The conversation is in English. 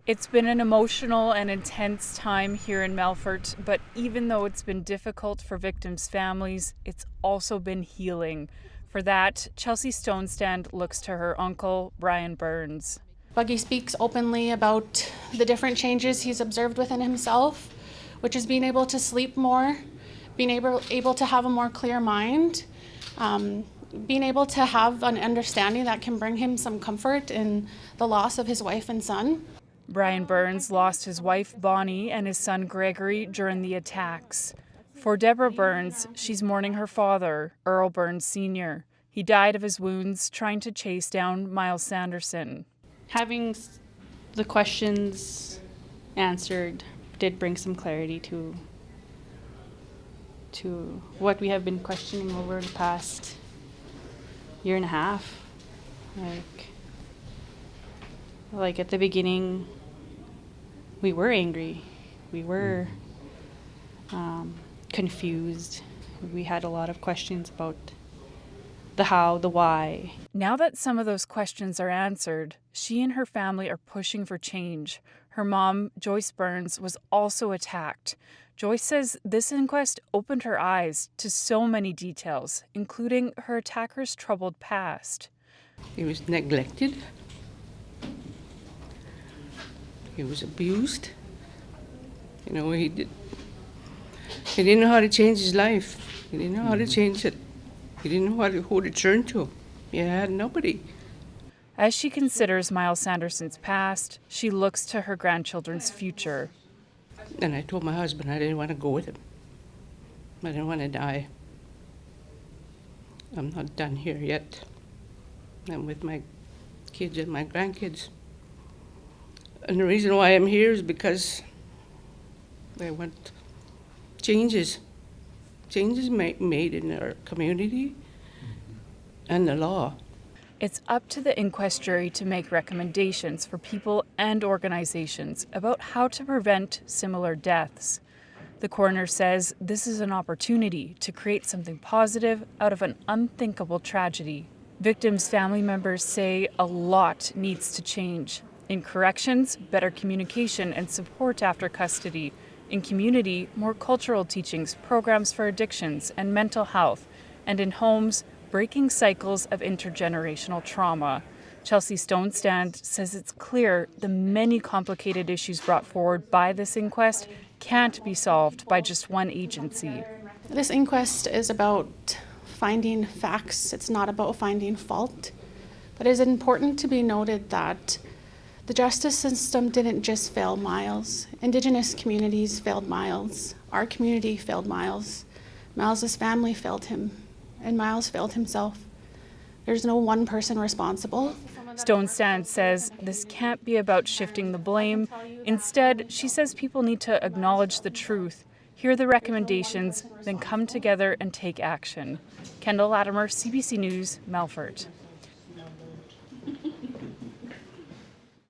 It's been an emotional and intense time here in Melfort, but even though it's been difficult for victims' families, it's also been healing. For that, Chelsea Stonestand looks to her uncle, Brian Burns. Buggy speaks openly about the different changes he's observed within himself, which is being able to sleep more, being able to have a more clear mind, being able to have an understanding that can bring him some comfort in the loss of his wife and son. Brian Burns lost his wife, Bonnie, and his son, Gregory, during the attacks. For Deborah Burns, she's mourning her father, Earl Burns Sr. He died of his wounds trying to chase down Miles Sanderson. Having the questions answered did bring some clarity to what we have been questioning over the past year and a half. Like at the beginning, we were angry, we were confused. We had a lot of questions about the how, the why. Now that some of those questions are answered, she and her family are pushing for change. Her mom, Joyce Burns, was also attacked. Joyce says this inquest opened her eyes to so many details, including her attacker's troubled past. He was neglected. He was abused. He didn't know how to change his life. He didn't know how to change it. He didn't know who to turn to. He had nobody. As she considers Miles Sanderson's past, she looks to her grandchildren's future. And I told my husband I didn't want to go with him. I didn't want to die. I'm not done here yet. I'm with my kids and my grandkids. And the reason why I'm here is because I want changes made in our community and the law. It's up to the inquest jury to make recommendations for people and organizations about how to prevent similar deaths. The coroner says this is an opportunity to create something positive out of an unthinkable tragedy. Victims' family members say a lot needs to change. In corrections, better communication and support after custody. In community, more cultural teachings, programs for addictions and mental health. And in homes, breaking cycles of intergenerational trauma. Chelsea Stonestand says it's clear the many complicated issues brought forward by this inquest can't be solved by just one agency. This inquest is about finding facts. It's not about finding fault. But it is important to be noted that the justice system didn't just fail Miles. Indigenous communities failed Miles. Our community failed Miles. Miles's family failed him. And Miles failed himself. There's no one person responsible. Stonestand says this can't be about shifting the blame. Instead, she says people need to acknowledge the truth, hear the recommendations, then come together and take action. Kendall Latimer, CBC News, Melfort.